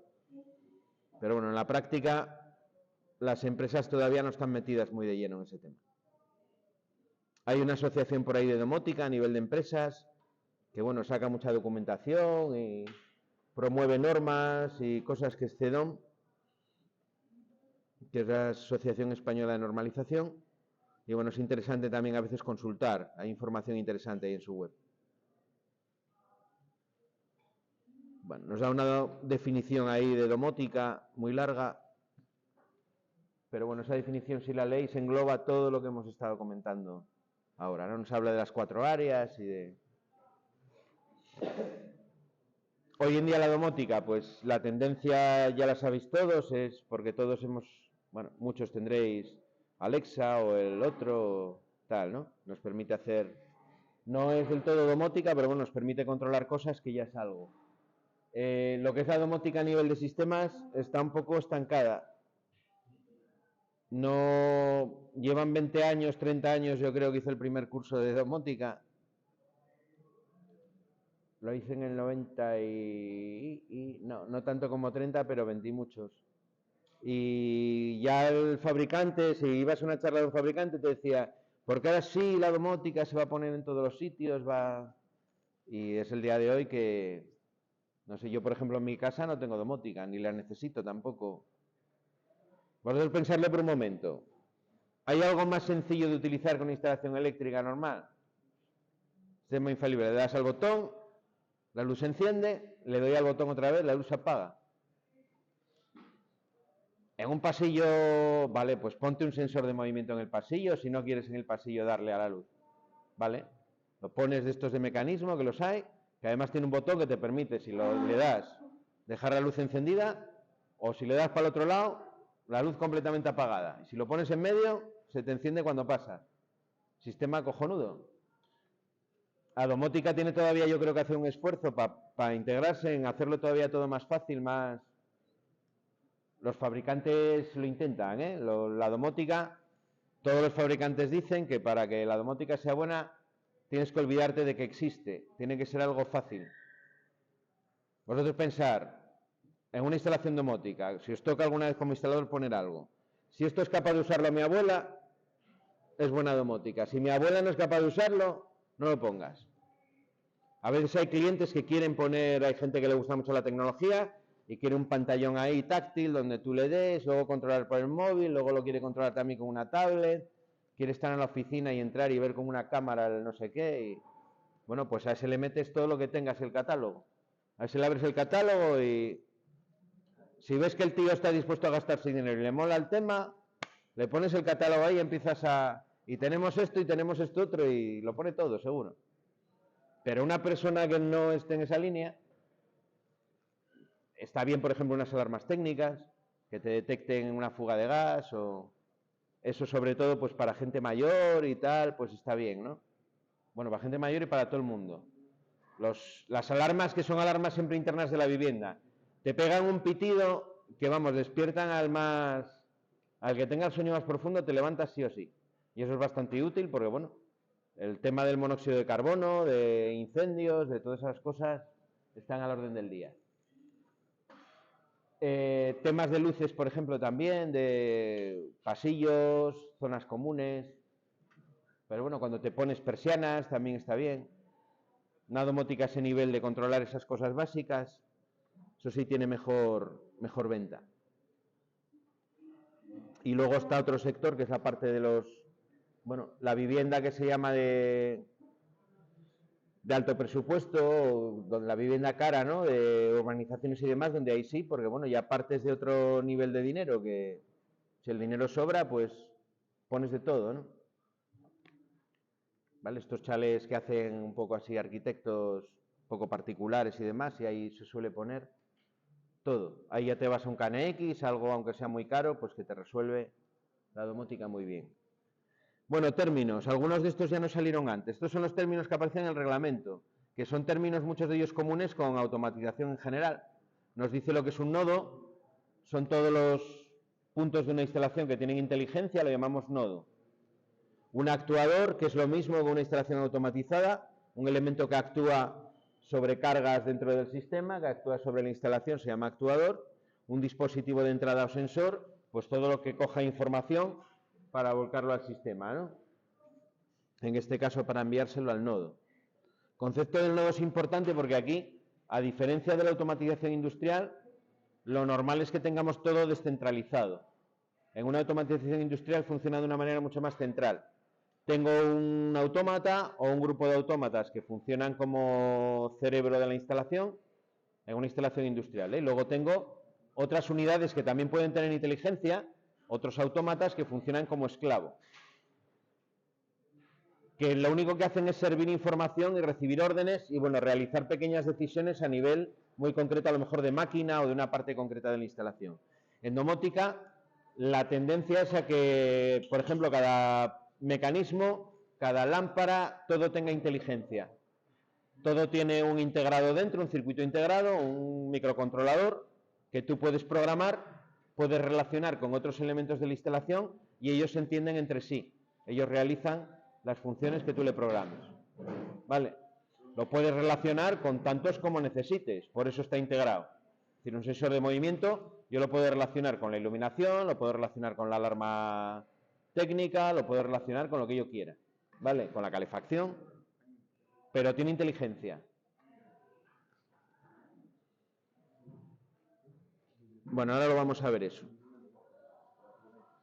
Pero bueno, en la práctica las empresas todavía no están metidas muy de lleno en ese tema. Hay una asociación por ahí de domótica a nivel de empresas que bueno, saca mucha documentación y promueve normas y cosas que es CEDOM, que es la Asociación Española de Normalización. Y bueno, es interesante también a veces consultar, hay información interesante ahí en su web. Bueno, nos da una definición ahí de domótica muy larga, pero bueno, esa definición, si la leéis, engloba todo lo que hemos estado comentando ahora, ¿no? Nos habla de las 4 áreas y de... Hoy en día la domótica, pues la tendencia ya la sabéis todos, es porque todos hemos, bueno, muchos tendréis Alexa o el otro, tal, ¿no? Nos permite hacer, no es del todo domótica, pero bueno, nos permite controlar cosas que ya es algo. Lo que es la domótica a nivel de sistemas está un poco estancada. No llevan 20 años, 30 años, yo creo que hice el primer curso de domótica. Lo hice en el 90 y no tanto como 30, pero vendí muchos. Y ya el fabricante, si ibas a una charla de un fabricante, te decía, porque ahora sí la domótica se va a poner en todos los sitios, va... Y es el día de hoy que, no sé, yo por ejemplo en mi casa no tengo domótica, ni la necesito tampoco. Vosotros pensadle por un momento. ¿Hay algo más sencillo de utilizar con instalación eléctrica normal? Sistema infalible, le das al botón, la luz se enciende, le doy al botón otra vez, la luz se apaga. En un pasillo, vale, pues ponte un sensor de movimiento en el pasillo, si no quieres en el pasillo darle a la luz, ¿vale? Lo pones de estos de mecanismo, que los hay, que además tiene un botón que te permite, si le das, dejar la luz encendida, o si le das para el otro lado, la luz completamente apagada. Y si lo pones en medio, se te enciende cuando pasas. Sistema cojonudo. La domótica tiene todavía, yo creo que hacer un esfuerzo para integrarse en hacerlo todavía todo más fácil, más... Los fabricantes lo intentan, ¿eh? La domótica, todos los fabricantes dicen que para que la domótica sea buena, tienes que olvidarte de que existe, tiene que ser algo fácil. Vosotros pensar en una instalación domótica, si os toca alguna vez como instalador poner algo, si esto es capaz de usarlo mi abuela, es buena domótica. Si mi abuela no es capaz de usarlo, no lo pongas. A veces hay clientes que quieren poner, hay gente que le gusta mucho la tecnología y quiere un pantallón ahí táctil donde tú le des, luego controlar por el móvil, luego lo quiere controlar también con una tablet, quiere estar en la oficina y entrar y ver con una cámara el no sé qué. Y, bueno, pues a ese le metes todo lo que tengas el catálogo. A ese le abres el catálogo y si ves que el tío está dispuesto a gastarse dinero y le mola el tema, le pones el catálogo ahí y empiezas a... Y tenemos esto y tenemos esto otro y lo pone todo, seguro. Pero una persona que no esté en esa línea, está bien, por ejemplo, unas alarmas técnicas que te detecten una fuga de gas o... Eso sobre todo pues para gente mayor y tal, pues está bien, ¿no? Bueno, para gente mayor y para todo el mundo. Las alarmas que son alarmas siempre internas de la vivienda, te pegan un pitido que, vamos, despiertan al que tenga el sueño más profundo, te levantas sí o sí. Y eso es bastante útil porque, bueno, el tema del monóxido de carbono, de incendios, de todas esas cosas, están al orden del día. Temas de luces, por ejemplo, también, de pasillos, zonas comunes. Pero bueno, cuando te pones persianas también está bien. Una domótica a ese nivel de controlar esas cosas básicas, eso sí tiene mejor venta. Y luego está otro sector que es la parte de los, bueno, la vivienda que se llama de alto presupuesto, donde la vivienda cara, ¿no? De urbanizaciones y demás, donde ahí sí, porque bueno, ya partes de otro nivel de dinero, que si el dinero sobra, pues pones de todo, ¿no? ¿Vale? Estos chalés que hacen un poco así arquitectos, un poco particulares y demás, y ahí se suele poner todo. Ahí ya te vas a un KNX, algo aunque sea muy caro, pues que te resuelve la domótica muy bien. Bueno, términos. Algunos de estos ya no salieron antes. Estos son los términos que aparecen en el reglamento, que son términos, muchos de ellos comunes con automatización en general. Nos dice lo que es un nodo, son todos los puntos de una instalación que tienen inteligencia, lo llamamos nodo. Un actuador, que es lo mismo que una instalación automatizada, un elemento que actúa sobre cargas dentro del sistema, que actúa sobre la instalación, se llama actuador. Un dispositivo de entrada o sensor, pues todo lo que coja información para volcarlo al sistema, ¿no? En este caso para enviárselo al nodo. El concepto del nodo es importante porque aquí, a diferencia de la automatización industrial, lo normal es que tengamos todo descentralizado. En una automatización industrial funciona de una manera mucho más central. Tengo un autómata o un grupo de autómatas que funcionan como cerebro de la instalación, en una instalación industrial, ¿eh? Luego tengo otras unidades que también pueden tener inteligencia, otros autómatas que funcionan como esclavo, que lo único que hacen es servir información y recibir órdenes y, bueno, realizar pequeñas decisiones a nivel muy concreto, a lo mejor de máquina o de una parte concreta de la instalación. En domótica, la tendencia es a que, por ejemplo, cada mecanismo, cada lámpara, todo tenga inteligencia. Todo tiene un integrado dentro, un circuito integrado, un microcontrolador que tú puedes programar, puedes relacionar con otros elementos de la instalación y ellos se entienden entre sí. Ellos realizan las funciones que tú le programes. ¿Vale? Lo puedes relacionar con tantos como necesites, por eso está integrado. Es decir, un sensor de movimiento yo lo puedo relacionar con la iluminación, lo puedo relacionar con la alarma técnica, lo puedo relacionar con lo que yo quiera. ¿Vale? Con la calefacción, pero tiene inteligencia. Bueno, ahora lo vamos a ver eso.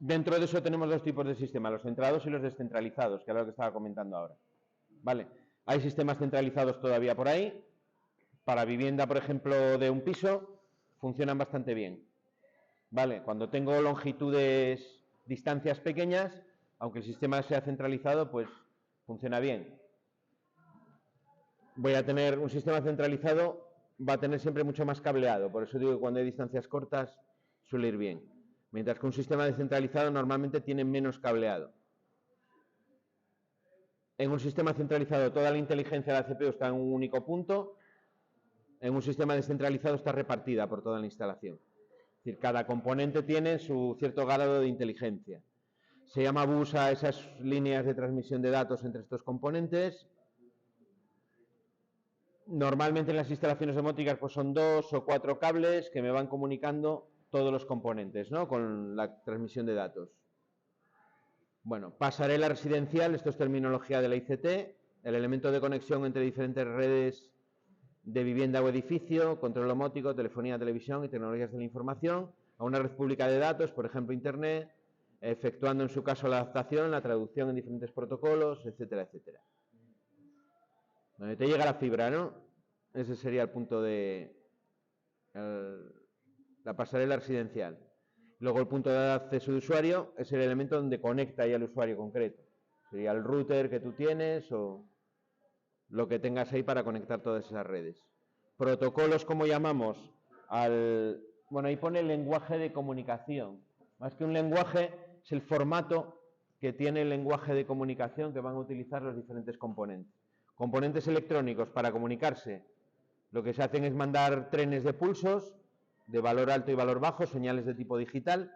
Dentro de eso tenemos dos tipos de sistemas, los centrados y los descentralizados, que es lo que estaba comentando ahora. ¿Vale? Hay sistemas centralizados todavía por ahí. Para vivienda, por ejemplo, de un piso, funcionan bastante bien. ¿Vale? Cuando tengo longitudes, distancias pequeñas, aunque el sistema sea centralizado, pues funciona bien. Voy a tener un sistema centralizado, va a tener siempre mucho más cableado, por eso digo que cuando hay distancias cortas suele ir bien. Mientras que un sistema descentralizado normalmente tiene menos cableado. En un sistema centralizado toda la inteligencia de la CPU está en un único punto, en un sistema descentralizado está repartida por toda la instalación. Es decir, cada componente tiene su cierto grado de inteligencia. Se llama bus a esas líneas de transmisión de datos entre estos componentes. Normalmente en las instalaciones domóticas pues son 2 o 4 cables que me van comunicando todos los componentes, ¿no? Con la transmisión de datos. Bueno, pasarela residencial, esto es terminología de la ICT. el elemento de conexión entre diferentes redes de vivienda o edificio, control domótico, telefonía, televisión y tecnologías de la información, a una red pública de datos, por ejemplo, Internet, efectuando en su caso la adaptación, la traducción en diferentes protocolos, etcétera, etcétera. Donde te llega la fibra, ¿no? Ese sería el punto de la pasarela residencial. Luego el punto de acceso de usuario es el elemento donde conecta ya al usuario concreto. Sería el router que tú tienes o lo que tengas ahí para conectar todas esas redes. Protocolos, ¿cómo llamamos? Bueno, ahí pone el lenguaje de comunicación. Más que un lenguaje, es el formato que tiene el lenguaje de comunicación que van a utilizar los diferentes componentes. Componentes electrónicos para comunicarse. Lo que se hacen es mandar trenes de pulsos de valor alto y valor bajo, señales de tipo digital.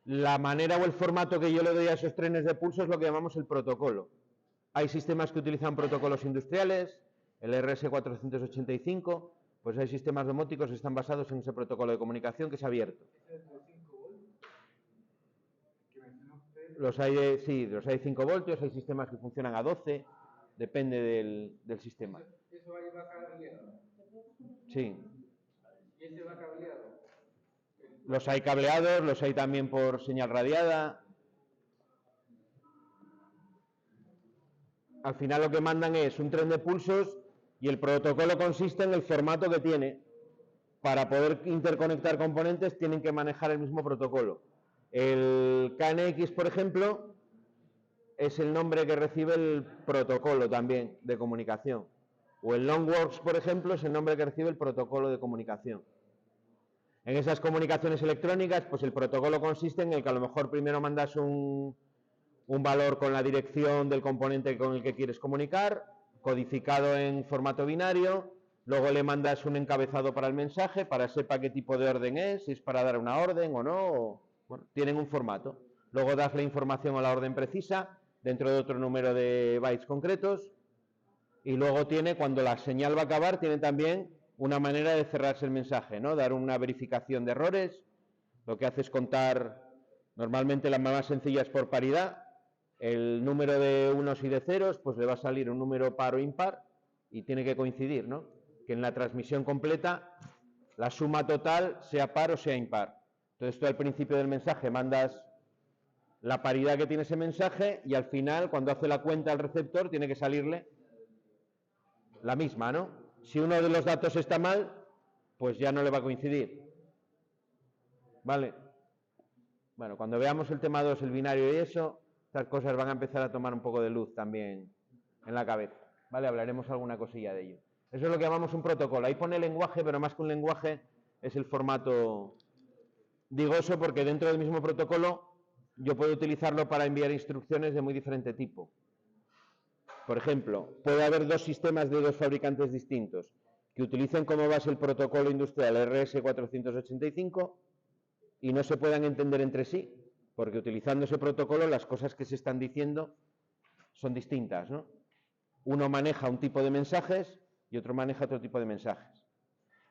La manera o el formato que yo le doy a esos trenes de pulso es lo que llamamos el protocolo. Hay sistemas que utilizan protocolos industriales, el RS485, pues hay sistemas domóticos que están basados en ese protocolo de comunicación que es abierto. Los hay de 5 voltios, hay sistemas que funcionan a 12, depende del sistema. ¿Eso va cableado? Sí. ¿Y ese va cableado? Los hay cableados, los hay también por señal radiada. Al final lo que mandan es un tren de pulsos y el protocolo consiste en el formato que tiene. Para poder interconectar componentes tienen que manejar el mismo protocolo. El KNX, por ejemplo, es el nombre que recibe el protocolo también de comunicación. O el Longworks, por ejemplo, es el nombre que recibe el protocolo de comunicación. En esas comunicaciones electrónicas, pues el protocolo consiste en el que a lo mejor primero mandas un valor con la dirección del componente con el que quieres comunicar, codificado en formato binario, luego le mandas un encabezado para el mensaje, para que sepa qué tipo de orden es, si es para dar una orden o no, bueno, tienen un formato. Luego das la información a la orden precisa, dentro de otro número de bytes concretos, y luego tiene, cuando la señal va a acabar, tiene también una manera de cerrarse el mensaje, ¿no? Dar una verificación de errores, lo que hace es contar, normalmente las más sencillas por paridad, el número de unos y de ceros, pues le va a salir un número par o impar, y tiene que coincidir, ¿no? Que en la transmisión completa la suma total sea par o sea impar. Entonces tú al principio del mensaje mandas la paridad que tiene ese mensaje y al final, cuando hace la cuenta al receptor, tiene que salirle la misma, ¿no? Si uno de los datos está mal, pues ya no le va a coincidir. ¿Vale? Bueno, cuando veamos el tema 2, el binario y eso, estas cosas van a empezar a tomar un poco de luz también en la cabeza. ¿Vale? Hablaremos alguna cosilla de ello. Eso es lo que llamamos un protocolo. Ahí pone lenguaje, pero más que un lenguaje es el formato. Digo eso porque dentro del mismo protocolo yo puedo utilizarlo para enviar instrucciones de muy diferente tipo. Por ejemplo, puede haber dos sistemas de dos fabricantes distintos que utilicen como base el protocolo industrial RS485 y no se puedan entender entre sí, porque utilizando ese protocolo las cosas que se están diciendo son distintas, ¿no? Uno maneja un tipo de mensajes y otro maneja otro tipo de mensajes.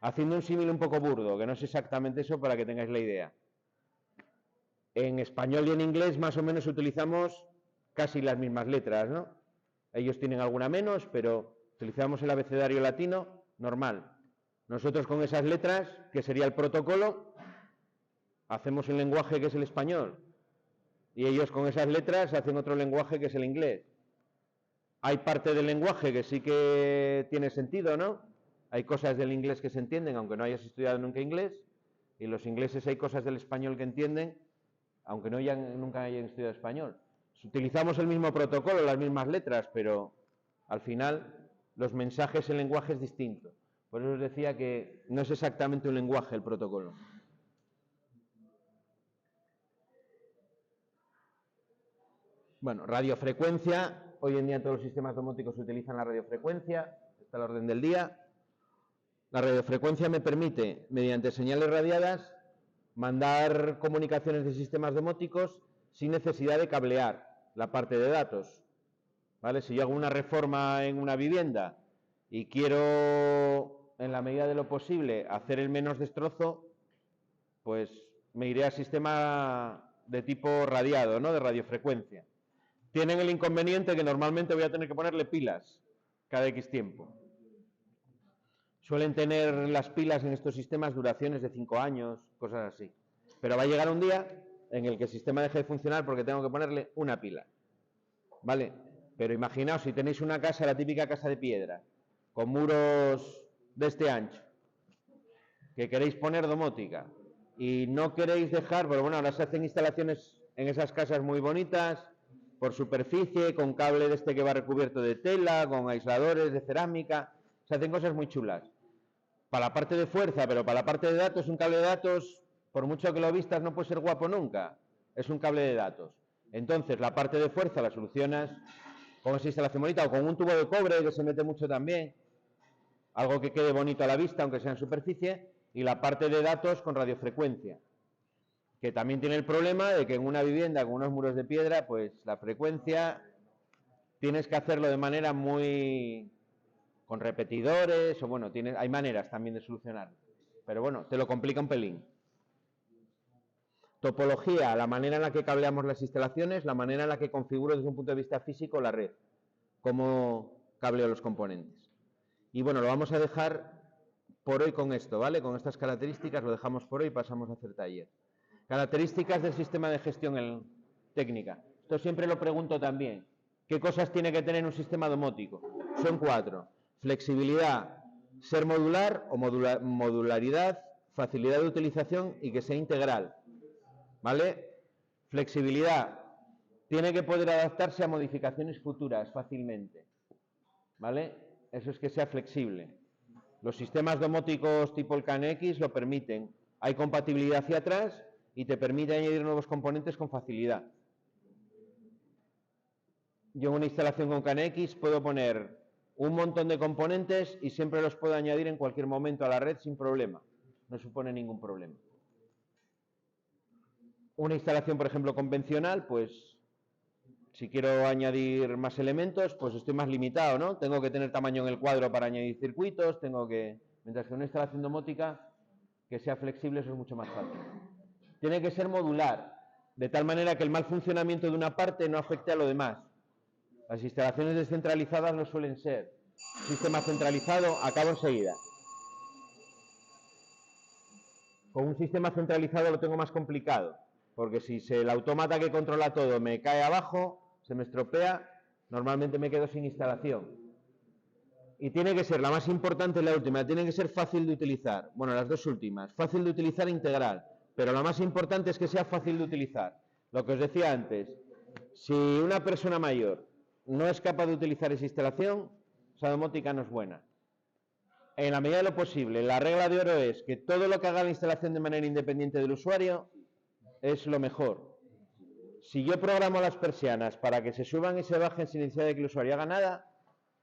Haciendo un símil un poco burdo, que no es exactamente eso para que tengáis la idea. En español y en inglés más o menos utilizamos casi las mismas letras, ¿no? Ellos tienen alguna menos, pero utilizamos el abecedario latino normal. Nosotros con esas letras, que sería el protocolo, hacemos el lenguaje que es el español. Y ellos con esas letras hacen otro lenguaje que es el inglés. Hay parte del lenguaje que sí que tiene sentido, ¿no? Hay cosas del inglés que se entienden, aunque no hayas estudiado nunca inglés. Y los ingleses hay cosas del español que entienden, aunque nunca hayan estudiado español. Utilizamos el mismo protocolo, las mismas letras, pero al final los mensajes, el lenguaje es distinto. Por eso os decía que no es exactamente un lenguaje el protocolo. Bueno, radiofrecuencia. Hoy en día todos los sistemas domóticos utilizan la radiofrecuencia. Está al orden del día. La radiofrecuencia me permite, mediante señales radiadas, mandar comunicaciones de sistemas domóticos sin necesidad de cablear la parte de datos. ¿Vale? Si yo hago una reforma en una vivienda y quiero, en la medida de lo posible, hacer el menos destrozo, pues me iré al sistema de tipo radiado, ¿no? De radiofrecuencia. tienen el inconveniente que normalmente voy a tener que ponerle pilas cada X tiempo. Suelen tener las pilas en estos sistemas duraciones de 5 años, cosas así. Pero va a llegar un día en el que el sistema deje de funcionar porque tengo que ponerle una pila. ¿Vale? Pero imaginaos si tenéis una casa, la típica casa de piedra, con muros de este ancho, que queréis poner domótica y no queréis dejar, pero bueno, ahora se hacen instalaciones en esas casas muy bonitas, por superficie, con cable de este que va recubierto de tela, con aisladores de cerámica, se hacen cosas muy chulas. Para la parte de fuerza, pero para la parte de datos, un cable de datos, por mucho que lo vistas, no puede ser guapo nunca, es un cable de datos. Entonces, la parte de fuerza la solucionas con esa instalación bonita o con un tubo de cobre que se mete mucho también, algo que quede bonito a la vista, aunque sea en superficie, y la parte de datos con radiofrecuencia, que también tiene el problema de que en una vivienda con unos muros de piedra, pues la frecuencia tienes que hacerlo de manera muy... con repetidores, o bueno, hay maneras también de solucionarlo, pero bueno, te lo complica un pelín. Topología, la manera en la que cableamos las instalaciones, la manera en la que configuro desde un punto de vista físico la red, cómo cableo los componentes. Y bueno, lo vamos a dejar por hoy con esto, ¿vale? Con estas características lo dejamos por hoy y pasamos a hacer taller. Características del sistema de gestión en técnica. Esto siempre lo pregunto también. ¿Qué cosas tiene que tener un sistema domótico? Son 4. Flexibilidad, ser modular o modularidad, facilidad de utilización y que sea integral. ¿Vale? Flexibilidad. Tiene que poder adaptarse a modificaciones futuras fácilmente. ¿Vale? Eso es que sea flexible. Los sistemas domóticos tipo el KNX lo permiten. Hay compatibilidad hacia atrás y te permite añadir nuevos componentes con facilidad. Yo en una instalación con KNX puedo poner un montón de componentes y siempre los puedo añadir en cualquier momento a la red sin problema. No supone ningún problema. Una instalación, por ejemplo, convencional, pues si quiero añadir más elementos, pues estoy más limitado, ¿no? Tengo que tener tamaño en el cuadro para añadir circuitos, mientras que una instalación domótica que sea flexible, eso es mucho más fácil. Tiene que ser modular, de tal manera que el mal funcionamiento de una parte no afecte a lo demás. Las instalaciones descentralizadas no suelen ser. Sistema centralizado, acabo enseguida. Con un sistema centralizado lo tengo más complicado, porque si el autómata que controla todo me cae abajo, se me estropea, normalmente me quedo sin instalación. Y tiene que ser, la más importante, la última, tiene que ser fácil de utilizar. Bueno, las dos últimas, fácil de utilizar integral, pero lo más importante es que sea fácil de utilizar. Lo que os decía antes, si una persona mayor no es capaz de utilizar esa instalación, esa domótica no es buena. En la medida de lo posible, la regla de oro es que todo lo que haga la instalación de manera independiente del usuario es lo mejor. Si yo programo las persianas para que se suban y se bajen sin necesidad de que el usuario haga nada,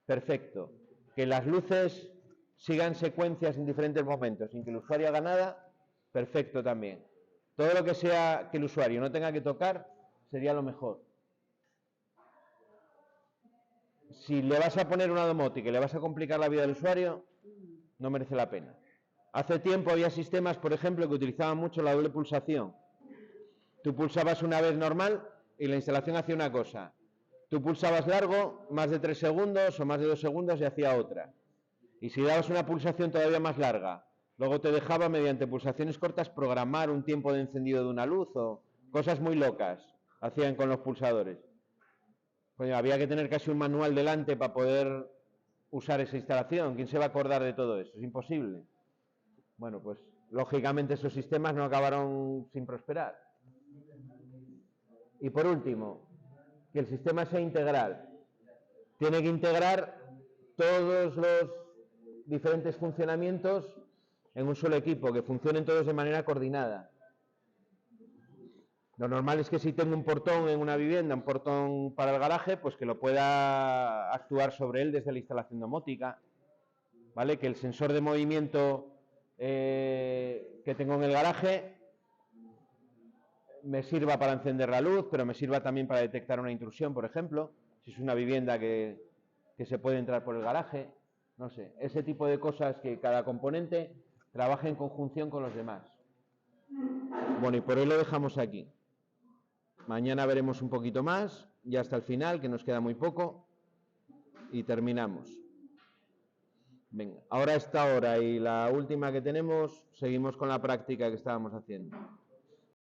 perfecto. Que las luces sigan secuencias en diferentes momentos sin que el usuario haga nada, perfecto también. Todo lo que sea que el usuario no tenga que tocar sería lo mejor. Si le vas a poner una domótica y le vas a complicar la vida del usuario, no merece la pena. Hace tiempo había sistemas, por ejemplo, que utilizaban mucho la doble pulsación. Tú pulsabas una vez normal y la instalación hacía una cosa. Tú pulsabas largo, más de 3 segundos o más de 2 segundos y hacía otra. Y si dabas una pulsación todavía más larga, luego te dejaba mediante pulsaciones cortas programar un tiempo de encendido de una luz o cosas muy locas hacían con los pulsadores. Pues había que tener casi un manual delante para poder usar esa instalación. ¿Quién se va a acordar de todo eso? Es imposible. Bueno, pues lógicamente esos sistemas no acabaron sin prosperar. Y por último, que el sistema sea integral. Tiene que integrar todos los diferentes funcionamientos en un solo equipo, que funcionen todos de manera coordinada. Lo normal es que si tengo un portón en una vivienda, un portón para el garaje, pues que lo pueda actuar sobre él desde la instalación domótica, ¿vale? Que el sensor de movimiento que tengo en el garaje me sirva para encender la luz, pero me sirva también para detectar una intrusión, por ejemplo, si es una vivienda que se puede entrar por el garaje, no sé, ese tipo de cosas que cada componente trabaje en conjunción con los demás. Bueno, y por hoy lo dejamos aquí. Mañana veremos un poquito más, ya hasta el final, que nos queda muy poco, y terminamos. Venga, ahora esta hora y la última que tenemos, seguimos con la práctica que estábamos haciendo.